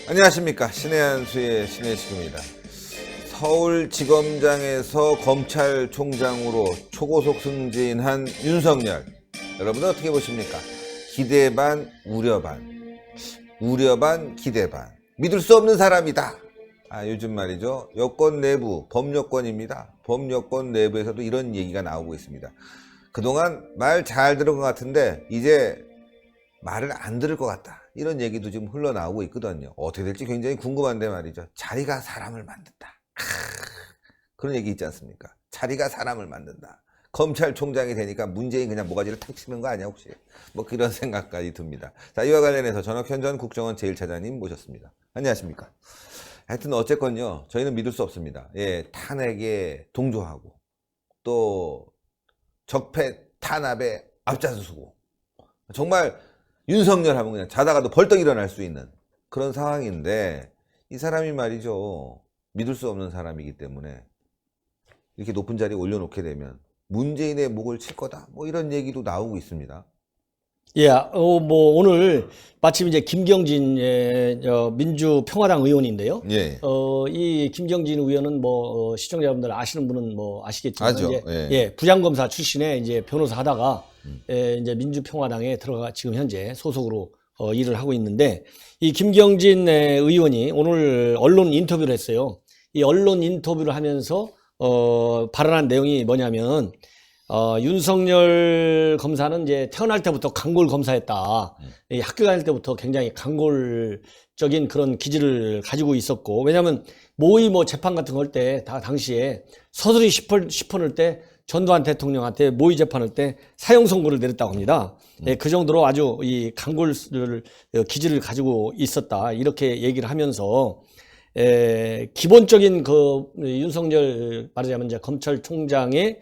안녕하십니까. 신의 한수의 신혜식입니다. 서울지검장에서 검찰총장으로 초고속 승진한 윤석열. 여러분은 어떻게 보십니까? 기대 반, 우려 반. 우려 반, 기대 반. 믿을 수 없는 사람이다. 요즘 말이죠. 여권 내부, 법여권입니다. 법여권 내부에서도 이런 얘기가 나오고 있습니다. 그동안 말 잘 들은 것 같은데 이제 말을 안 들을 것 같다. 이런 얘기도 지금 흘러나오고 있거든요. 어떻게 될지 굉장히 궁금한데 말이죠. 자리가 사람을 만든다. 그런 얘기 있지 않습니까? 자리가 사람을 만든다. 검찰총장이 되니까 문재인 그냥 모가지를 탁 치는 거 아니야 혹시? 뭐 그런 생각까지 듭니다. 자, 이와 관련해서 전학현 전 국정원 제1차장님 모셨습니다. 안녕하십니까? 하여튼 어쨌건요. 저희는 믿을 수 없습니다. 탄핵에 동조하고 또 적폐 탄압에 앞장서고 정말 윤석열 하면 그냥 자다가도 벌떡 일어날 수 있는 그런 상황인데 이 사람이 말이죠. 믿을 수 없는 사람이기 때문에 이렇게 높은 자리에 올려놓게 되면 문재인의 목을 칠 거다. 뭐 이런 얘기도 나오고 있습니다. 예, 뭐 오늘 마침 이제 김경진 민주평화당 의원인데요. 예. 이 김경진 의원은 뭐 시청자분들 아시는 분은 뭐 아시겠지만 아죠. 이제 부장검사 출신의 이제 변호사 하다가 이제 민주평화당에 들어가 지금 현재 소속으로 일을 하고 있는데 이 김경진 의원이 오늘 언론 인터뷰를 했어요. 이 언론 인터뷰를 하면서 발언한 내용이 뭐냐면 윤석열 검사는 이제 태어날 때부터 강골 검사였다. 이 학교 다닐 때부터 굉장히 강골적인 그런 기질을 가지고 있었고, 왜냐하면 모의 뭐 재판 같은 거 할 때 다 당시에 서술이 씹어낼 때 전두환 대통령한테 모의 재판할 때 사형 선고를 내렸다고 합니다. 그 정도로 아주 이 강골 기질을 가지고 있었다. 이렇게 얘기를 하면서 기본적인 그 윤석열 말하자면 이제 검찰총장의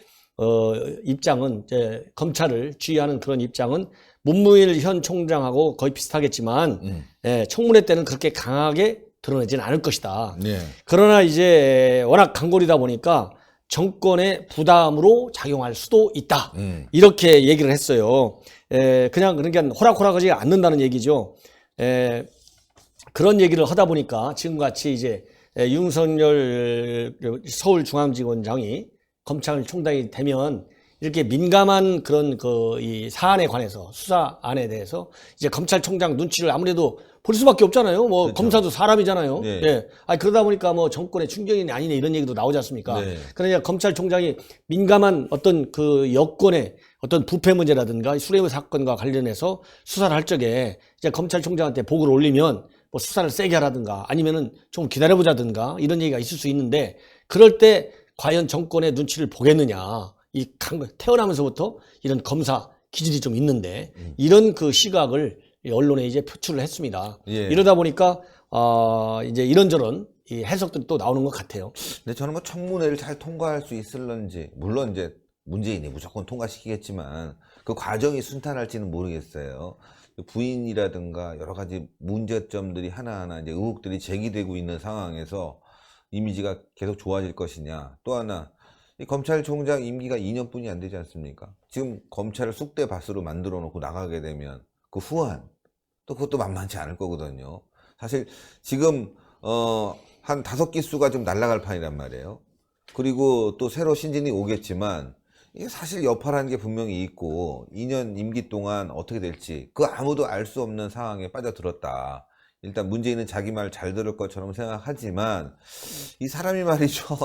입장은 이제 검찰을 지휘하는 그런 입장은 문무일 현 총장하고 거의 비슷하겠지만 청문회 때는 그렇게 강하게 드러내지는 않을 것이다. 네. 그러나 이제 워낙 강골이다 보니까 정권의 부담으로 작용할 수도 있다. 이렇게 얘기를 했어요. 그냥 그러니까 호락호락하지 않는다는 얘기죠. 그런 얘기를 하다 보니까 지금같이 이제 윤석열 서울중앙지검장이 검찰총장이 되면 이렇게 민감한 그런 이 사안에 관해서 수사안에 대해서 이제 검찰총장 눈치를 아무래도 볼 수밖에 없잖아요. 뭐 그렇죠. 검사도 사람이잖아요. 네. 예. 그러다 보니까 뭐 정권의 충격이 아니네 이런 얘기도 나오지 않습니까? 네. 그러니까 검찰총장이 민감한 어떤 그 여권의 어떤 부패 문제라든가 수뢰 사건과 관련해서 수사를 할 적에 이제 검찰총장한테 보고를 올리면 뭐 수사를 세게 하라든가 아니면은 좀 기다려보자든가 이런 얘기가 있을 수 있는데 그럴 때 과연 정권의 눈치를 보겠느냐. 태어나면서부터 이런 검사 기질이 좀 있는데 이런 그 시각을 언론에 이제 표출을 했습니다. 예. 이러다 보니까 이제 이런저런 이 해석들이 또 나오는 것 같아요. 근데 저는 뭐 청문회를 잘 통과할 수 있을런지 물론 이제 문재인이 무조건 통과시키겠지만 그 과정이 순탄할지는 모르겠어요. 부인이라든가 여러 가지 문제점들이 하나하나 이제 의혹들이 제기되고 있는 상황에서 이미지가 계속 좋아질 것이냐. 또 하나 이 검찰총장 임기가 2년뿐이 안 되지 않습니까? 지금 검찰을 쑥대밭으로 만들어 놓고 나가게 되면 그 후한 또 그것도 만만치 않을 거거든요. 사실 지금 한 5기수가 좀 날아갈 판이란 말이에요. 그리고 또 새로 신진이 오겠지만 이게 사실 여파라는 게 분명히 있고 2년 임기 동안 어떻게 될지 그 아무도 알 수 없는 상황에 빠져들었다. 일단 문재인은 자기 말 잘 들을 것처럼 생각하지만 이 사람이 말이죠.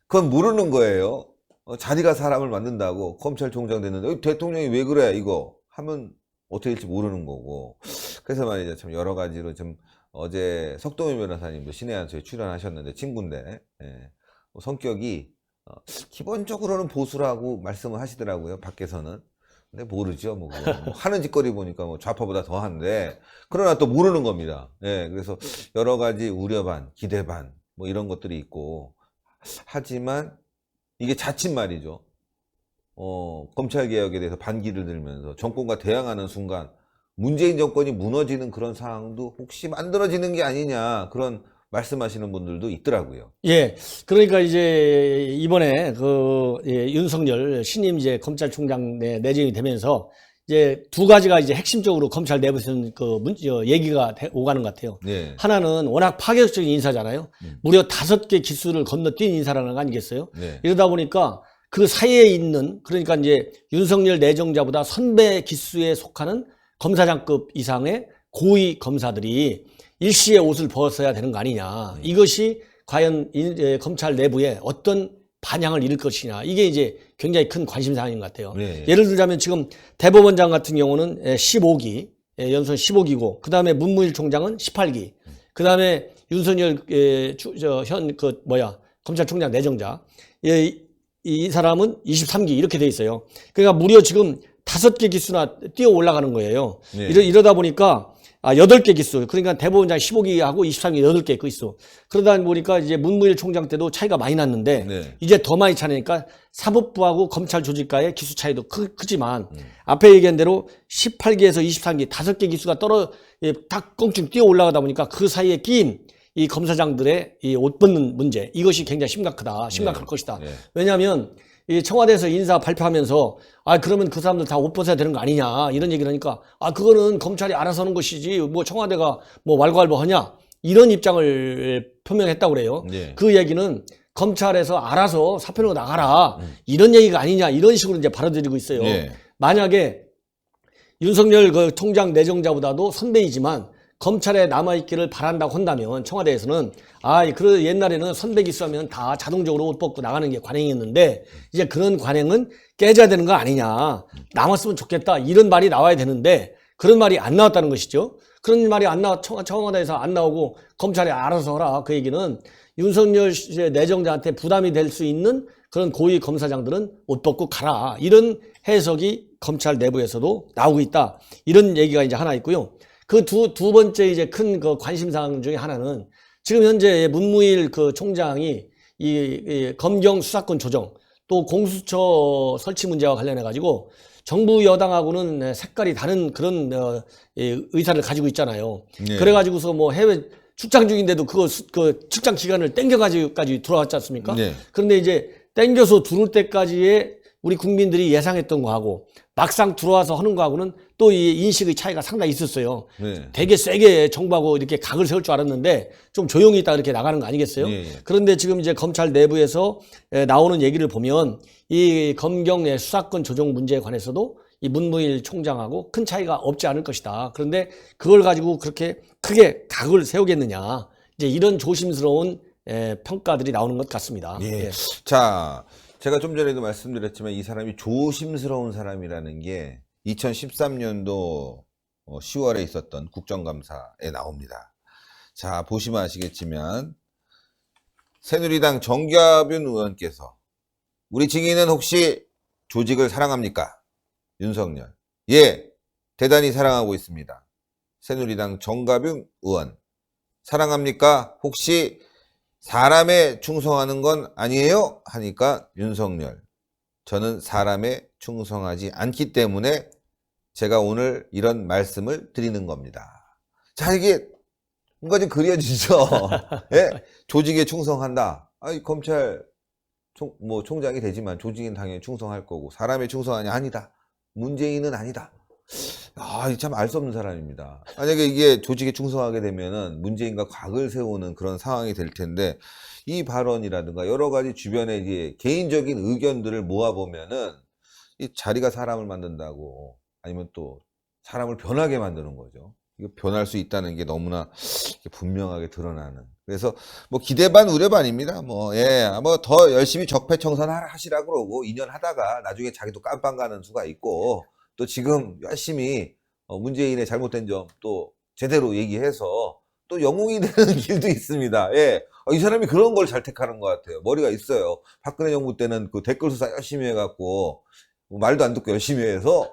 그건 모르는 거예요. 자기가 사람을 만든다고 검찰총장 됐는데 대통령이 왜 그래 이거 하면 어떻게 될지 모르는 거고. 그래서 말이죠. 참 여러 가지로 좀 어제 석동현 변호사님도 신의 한수에 출연하셨는데 친구인데 성격이 기본적으로는 보수라고 말씀을 하시더라고요. 밖에서는. 근데 모르죠. 뭐 하는 짓거리 보니까 뭐 좌파보다 더한데 그러나 또 모르는 겁니다. 그래서 여러 가지 우려 반, 기대 반 뭐 이런 것들이 있고 하지만 이게 자칫 말이죠. 검찰개혁에 대해서 반기를 들면서 정권과 대항하는 순간 문재인 정권이 무너지는 그런 상황도 혹시 만들어지는 게 아니냐 그런 말씀하시는 분들도 있더라고요. 예. 그러니까 이제 이번에 윤석열 신임 이제 검찰총장 내정이 되면서 이제 두 가지가 이제 핵심적으로 검찰 내부에서는 얘기가 오가는 것 같아요. 네. 하나는 워낙 파격적인 인사잖아요. 무려 5개 기수를 건너뛴 인사라는 거 아니겠어요? 네. 이러다 보니까 그 사이에 있는, 그러니까 이제 윤석열 내정자보다 선배 기수에 속하는 검사장급 이상의 고위 검사들이 일시에 옷을 벗어야 되는 거 아니냐. 이것이 과연 검찰 내부에 어떤 반향을 일을 것이냐. 이게 이제 굉장히 큰 관심사항인 것 같아요. 네. 예를 들자면 지금 대법원장 같은 경우는 15기, 연수는 15기고, 그 다음에 문무일 총장은 18기, 그 다음에 윤석열 검찰총장 내정자, 이 사람은 23기 이렇게 돼 있어요. 그러니까 무려 지금 5개 기수나 뛰어 올라가는 거예요. 네. 이러다 보니까 8개 기수. 그러니까 대법원장 15기하고 23기 8개 기수. 그러다 보니까 이제 문무일 총장 때도 차이가 많이 났는데 네. 이제 더 많이 차니까 사법부하고 검찰 조직과의 기수 차이도 크지만 앞에 얘기한 대로 18기에서 23기 5개 기수가 딱 껑충 뛰어 올라가다 보니까 그 사이에 끼인 이 검사장들의 이 옷 벗는 문제, 이것이 굉장히 심각할 네. 것이다. 네. 왜냐하면 이 청와대에서 인사 발표하면서 그러면 그 사람들 다 옷 벗어야 되는 거 아니냐 이런 얘기를 하니까 그거는 검찰이 알아서 하는 것이지 뭐 청와대가 뭐 왈가왈부 하냐 이런 입장을 표명했다고 그래요. 네. 그 얘기는 검찰에서 알아서 사표로 나가라 이런 얘기가 아니냐 이런 식으로 이제 받아들이고 있어요. 네. 만약에 윤석열 그 총장 내정자보다도 선배이지만 검찰에 남아있기를 바란다고 한다면 청와대에서는 옛날에는 선배 기수하면 다 자동적으로 옷 벗고 나가는 게 관행이었는데 이제 그런 관행은 깨져야 되는 거 아니냐, 남았으면 좋겠다 이런 말이 나와야 되는데 그런 말이 안 나왔다는 것이죠. 그런 말이 청와대에서 안 나오고 검찰이 알아서 하라, 그 얘기는 윤석열 내정자한테 부담이 될 수 있는 그런 고위 검사장들은 옷 벗고 가라 이런 해석이 검찰 내부에서도 나오고 있다, 이런 얘기가 이제 하나 있고요. 그 두 번째 이제 큰 그 관심사항 중에 하나는 지금 현재 문무일 그 총장이 이 검경 수사권 조정 또 공수처 설치 문제와 관련해 가지고 정부 여당하고는 색깔이 다른 그런 의사를 가지고 있잖아요. 네. 그래 가지고서 뭐 해외 출장 중인데도 그 출장 기간을 땡겨 가지고까지 들어왔지 않습니까? 네. 그런데 이제 땡겨서 들어올 때까지의 우리 국민들이 예상했던 거하고 막상 들어와서 하는 거하고는 또 이 인식의 차이가 상당히 있었어요. 네. 되게 세게 정부하고 이렇게 각을 세울 줄 알았는데 좀 조용히 있다 이렇게 나가는 거 아니겠어요? 예. 그런데 지금 이제 검찰 내부에서 나오는 얘기를 보면 이 검경의 수사권 조정 문제에 관해서도 이 문무일 총장하고 큰 차이가 없지 않을 것이다. 그런데 그걸 가지고 그렇게 크게 각을 세우겠느냐, 이제 이런 조심스러운 평가들이 나오는 것 같습니다. 예. 자, 제가 좀 전에도 말씀드렸지만 이 사람이 조심스러운 사람이라는 게 2013년도 10월에 있었던 국정감사에 나옵니다. 자, 보시면 아시겠지만 새누리당 정겨분 의원께서 우리 증인은 혹시 조직을 사랑합니까? 윤석열. 예, 대단히 사랑하고 있습니다. 새누리당 정가병 의원. 사랑합니까? 혹시 사람에 충성하는 건 아니에요? 하니까 윤석열. 저는 사람에 충성하지 않기 때문에 제가 오늘 이런 말씀을 드리는 겁니다. 자, 이게 뭔가 좀 그려지죠. 예? 조직에 충성한다. 검찰 총장이 되지만 조직은 당연히 충성할 거고 사람에 충성하냐? 아니다. 문재인은 아니다. 참 알 수 없는 사람입니다. 만약에 이게 조직에 충성하게 되면은 문재인과 각을 세우는 그런 상황이 될 텐데 이 발언이라든가 여러 가지 주변의 이제 개인적인 의견들을 모아보면은 이 자리가 사람을 만든다고 아니면 또 사람을 변하게 만드는 거죠. 이거 변할 수 있다는 게 너무나 분명하게 드러나는. 그래서 뭐 기대 반 우려 반입니다. 뭐 더 열심히 적폐청산 하시라 그러고 2년 하다가 나중에 자기도 깜빵 가는 수가 있고 또 지금 열심히 문재인의 잘못된 점 또 제대로 얘기해서 또 영웅이 되는 길도 있습니다. 예. 이 사람이 그런 걸 잘 택하는 것 같아요. 머리가 있어요. 박근혜 정부 때는 그 댓글 수사 열심히 해갖고 말도 안 듣고 열심히 해서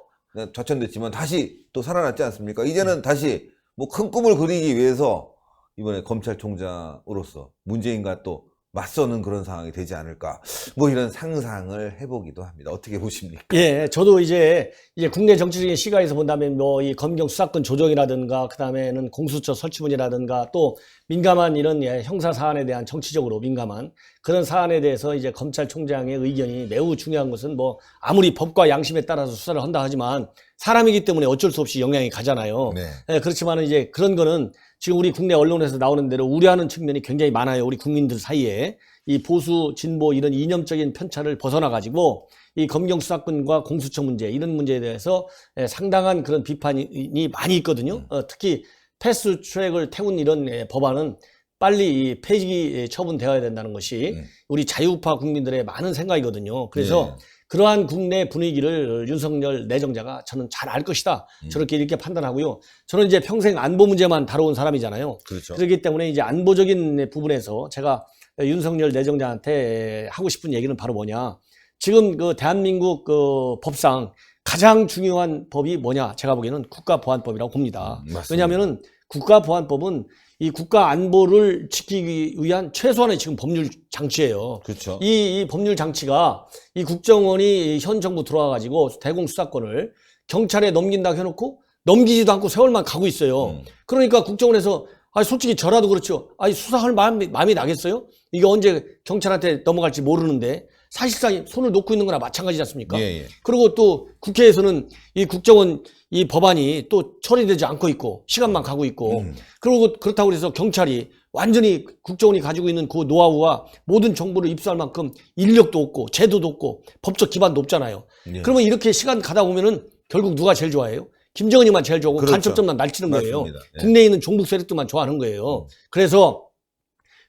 좌천됐지만 다시 또 살아났지 않습니까? 이제는 다시 뭐 큰 꿈을 그리기 위해서 이번에 검찰총장으로서 문재인과 또 맞서는 그런 상황이 되지 않을까. 뭐 이런 상상을 해보기도 합니다. 어떻게 보십니까? 예, 저도 이제 국내 정치적인 시각에서 본다면 뭐 이 검경 수사권 조정이라든가 그다음에는 공수처 설치문이라든가 또 민감한 이런 형사 사안에 대한 정치적으로 민감한 그런 사안에 대해서 이제 검찰총장의 의견이 매우 중요한 것은 뭐 아무리 법과 양심에 따라서 수사를 한다 하지만 사람이기 때문에 어쩔 수 없이 영향이 가잖아요. 네. 예, 그렇지만은 이제 그런 거는 지금 우리 국내 언론에서 나오는 대로 우려하는 측면이 굉장히 많아요. 우리 국민들 사이에 이 보수 진보 이런 이념적인 편차를 벗어나 가지고 이 검경 수사권과 공수처 문제 이런 문제에 대해서 상당한 그런 비판이 많이 있거든요. 특히 패스트트랙을 태운 이런 법안은 빨리 폐기 처분되어야 된다는 것이 우리 자유우파 국민들의 많은 생각이거든요. 그래서 그러한 국내 분위기를 윤석열 내정자가 저는 잘 알 것이다. 저렇게 이렇게 판단하고요. 저는 이제 평생 안보 문제만 다뤄온 사람이잖아요. 그렇죠. 그렇기 때문에 이제 안보적인 부분에서 제가 윤석열 내정자한테 하고 싶은 얘기는 바로 뭐냐. 지금 그 대한민국 그 법상 가장 중요한 법이 뭐냐. 제가 보기에는 국가보안법이라고 봅니다. 왜냐하면은 국가보안법은 이 국가 안보를 지키기 위한 최소한의 지금 법률 장치예요. 그렇죠. 이 법률 장치가 이 국정원이 현 정부 들어와 가지고 대공 수사권을 경찰에 넘긴다고 해놓고 넘기지도 않고 세월만 가고 있어요. 그러니까 국정원에서 솔직히 저라도 그렇죠. 수사할 마음이 나겠어요? 이게 언제 경찰한테 넘어갈지 모르는데 사실상 손을 놓고 있는 거나 마찬가지지 않습니까? 예. 그리고 또 국회에서는 이 국정원 이 법안이 또 처리되지 않고 있고 시간만 가고 있고 그리고 그렇다고 해서 경찰이 완전히 국정원이 가지고 있는 그 노하우와 모든 정보를 입수할 만큼 인력도 없고 제도도 없고 법적 기반도 없잖아요. 그러면 이렇게 시간 가다 보면은 결국 누가 제일 좋아해요? 김정은이만 제일 좋아하고 그렇죠. 간첩점만 날치는 거예요. 맞습니다. 예. 국내에 있는 종북 세력들만 좋아하는 거예요. 그래서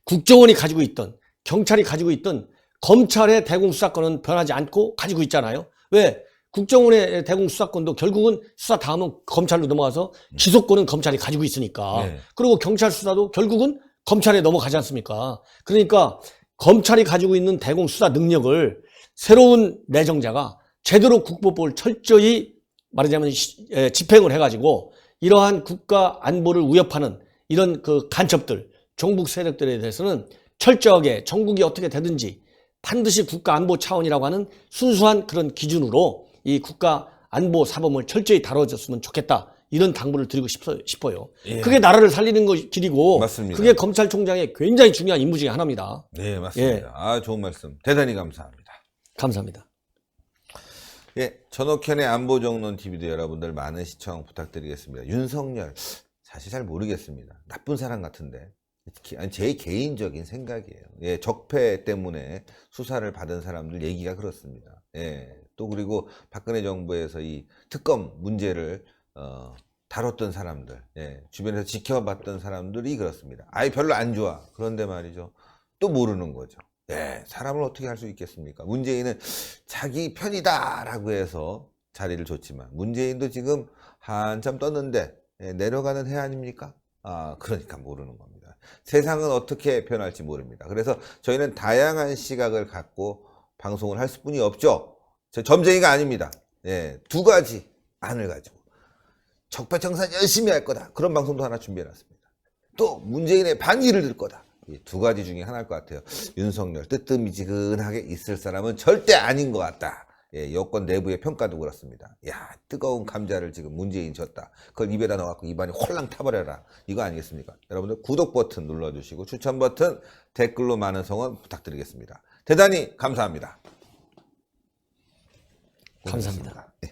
국정원이 가지고 있던 경찰이 가지고 있던 검찰의 대공수사권은 변하지 않고 가지고 있잖아요. 왜? 국정원의 대공수사권도 결국은 수사 다음은 검찰로 넘어가서 기소권은 검찰이 가지고 있으니까. 그리고 경찰 수사도 결국은 검찰에 넘어가지 않습니까? 그러니까 검찰이 가지고 있는 대공수사 능력을 새로운 내정자가 제대로 국보법을 철저히 말하자면 집행을 해가지고 이러한 국가 안보를 위협하는 이런 그 간첩들, 종북 세력들에 대해서는 철저하게 전국이 어떻게 되든지 반드시 국가 안보 차원이라고 하는 순수한 그런 기준으로 이 국가 안보 사범을 철저히 다뤄줬으면 좋겠다. 이런 당부를 드리고 싶어요. 예. 그게 나라를 살리는 길이고 맞습니다. 그게 검찰총장의 굉장히 중요한 임무 중에 하나입니다. 네, 맞습니다. 예. 좋은 말씀. 대단히 감사합니다. 감사합니다. 예, 전옥현의 안보정론 TV도 여러분들 많은 시청 부탁드리겠습니다. 윤석열 사실 잘 모르겠습니다. 나쁜 사람 같은데. 제 개인적인 생각이에요. 예, 적폐 때문에 수사를 받은 사람들 얘기가 그렇습니다. 예, 또 그리고 박근혜 정부에서 이 특검 문제를 다뤘던 사람들, 예, 주변에서 지켜봤던 사람들이 그렇습니다. 별로 안 좋아. 그런데 말이죠. 또 모르는 거죠. 예, 사람을 어떻게 할 수 있겠습니까? 문재인은 자기 편이다라고 해서 자리를 줬지만 문재인도 지금 한참 떴는데 내려가는 해 아닙니까? 그러니까 모르는 겁니다. 세상은 어떻게 변할지 모릅니다. 그래서 저희는 다양한 시각을 갖고 방송을 할 수뿐이 없죠. 점쟁이가 아닙니다. 예, 두 가지 안을 가지고 적폐청산 열심히 할 거다. 그런 방송도 하나 준비해놨습니다. 또 문재인의 반기를 들 거다. 이 두 가지 중에 하나일 것 같아요. 윤석열 뜨뜻미지근하게 있을 사람은 절대 아닌 것 같다. 예, 여권 내부의 평가도 그렇습니다. 야, 뜨거운 감자를 지금 문재인 줬다. 그걸 입에다 넣어갖고 입안이 홀랑 타버려라. 이거 아니겠습니까? 여러분들 구독 버튼 눌러주시고 추천 버튼, 댓글로 많은 성원 부탁드리겠습니다. 대단히 감사합니다. 감사합니다. 예.